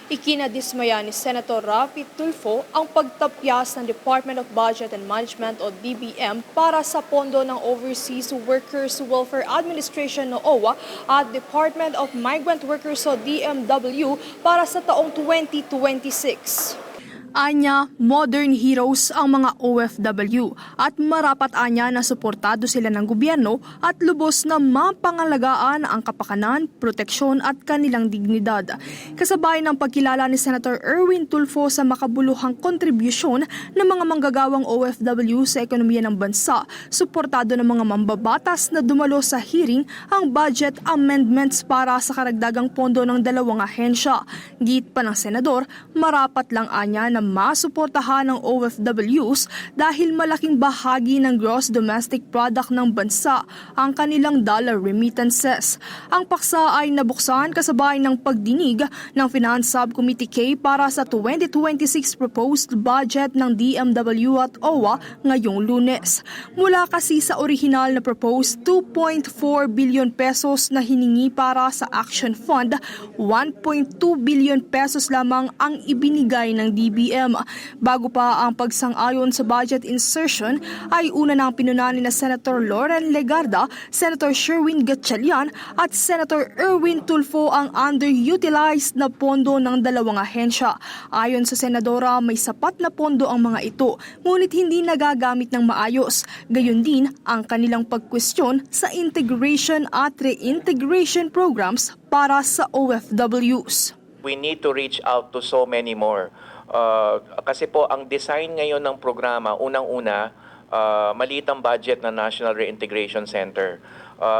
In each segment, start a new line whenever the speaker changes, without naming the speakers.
Ikinadismaya ni Senator Raffy Tulfo ang pagtapyas ng Department of Budget and Management o DBM para sa pondo ng Overseas Workers Welfare Administration o OWA at Department of Migrant Workers o DMW para sa taong 2026. Anya, modern heroes ang mga OFW at marapat anya na suportado sila ng gobyerno at lubos na mapangalagaan ang kapakanan, proteksyon at kanilang dignidad. Kasabay ng pagkilala ni Senator Erwin Tulfo sa makabuluhang kontribusyon ng mga manggagawang OFW sa ekonomiya ng bansa, suportado ng mga mambabatas na dumalo sa hearing ang budget amendments para sa karagdagang pondo ng dalawang ahensya. Git pa ng senador, marapat lang anya na masuportahan ng OFWs dahil malaking bahagi ng gross domestic product ng bansa ang kanilang dollar remittances. Ang paksa ay nabuksan kasabay ng pagdinig ng Finance Subcommittee K para sa 2026 proposed budget ng DMW at OWA ngayong Lunes. Mula kasi sa orihinal na proposed 2.4 billion pesos na hiningi para sa Action Fund, 1.2 billion pesos lamang ang ibinigay ng DBM. Bago pa ang pagsang-ayon sa budget insertion ay una nang pinunan ni Senator Loren Legarda, Senator Sherwin Gatchalian at Senator Erwin Tulfo ang underutilized na pondo ng dalawang ahensya. Ayon sa senadora, may sapat na pondo ang mga ito, ngunit hindi nagagamit ng maayos. Gayon din ang kanilang pagkwestiyon sa integration at reintegration programs para sa OFWs.
We need to reach out to so many more. Kasi po ang design ngayon ng programa, unang-una, maliit ang budget ng National Reintegration Center.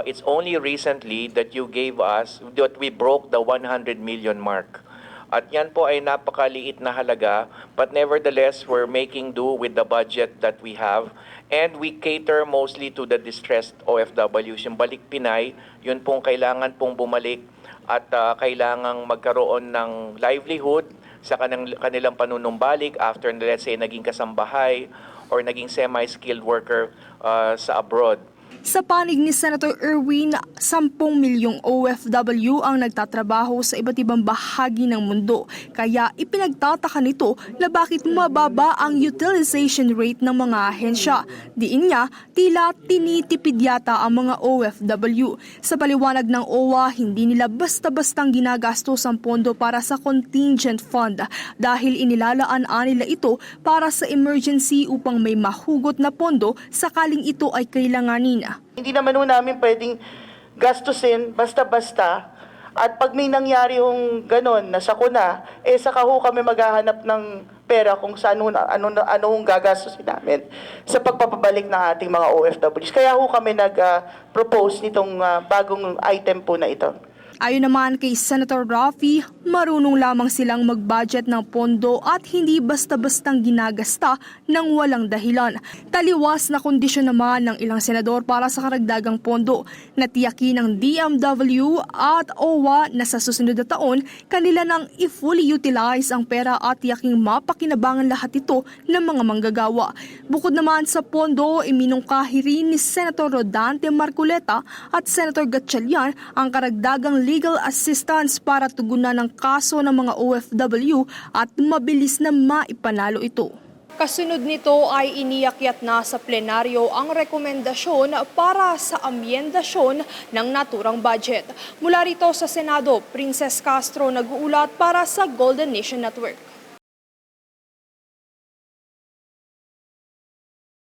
It's only recently that you gave us, that we broke the 100 million mark. At yan po ay napakaliit na halaga, but nevertheless, we're making do with the budget that we have. And we cater mostly to the distressed OFWs. Yung balik Pinay, yun pong kailangan pong bumalik at kailangang magkaroon ng livelihood sa kanilang panunumbalik after, let's say, naging kasambahay or naging semi-skilled worker sa abroad.
Sa panig ni Senator Erwin, 10 milyong OFW ang nagtatrabaho sa iba't ibang bahagi ng mundo. Kaya ipinagtataka nito na bakit mababa ang utilization rate ng mga ahensya. Diin niya, tila tinitipid yata ang mga OFW. Sa paliwanag ng OWA, hindi nila basta-bastang ginagastos ang pondo para sa contingent fund dahil inilalaan nila ito para sa emergency upang may mahugot na pondo sakaling ito ay kailanganin.
Hindi naman ho namin pwedeng gastusin basta-basta at pag may nangyari yung ganon na sakuna, saka ho kami maghahanap ng pera kung saan ano hong gagastusin namin sa pagpapabalik ng ating mga OFWs. Kaya ho kami nag-propose nitong bagong item po na ito.
Ayon naman kay Senator Raffy, marunong lamang silang mag-budget ng pondo at hindi basta-bastang ginagasta ng walang dahilan. Taliwas na kondisyon naman ng ilang senador para sa karagdagang pondo. Natiyakin ng DMW at OWA na sa susunod na taon, kanila nang i-fully utilize ang pera at tiyaking mapakinabangan lahat ito ng mga manggagawa. Bukod naman sa pondo, iminungkahi rin ni Senator Rodante Marcoleta at Senator Gatchalian ang karagdagang legal assistance para tugunan ng kaso ng mga OFW at mabilis na maipanalo ito. Kasunod nito ay iniakyat na sa plenaryo ang rekomendasyon para sa amyendasyon ng naturang budget. Mula rito sa Senado, Princess Castro nag-uulat para sa Golden Nation Network.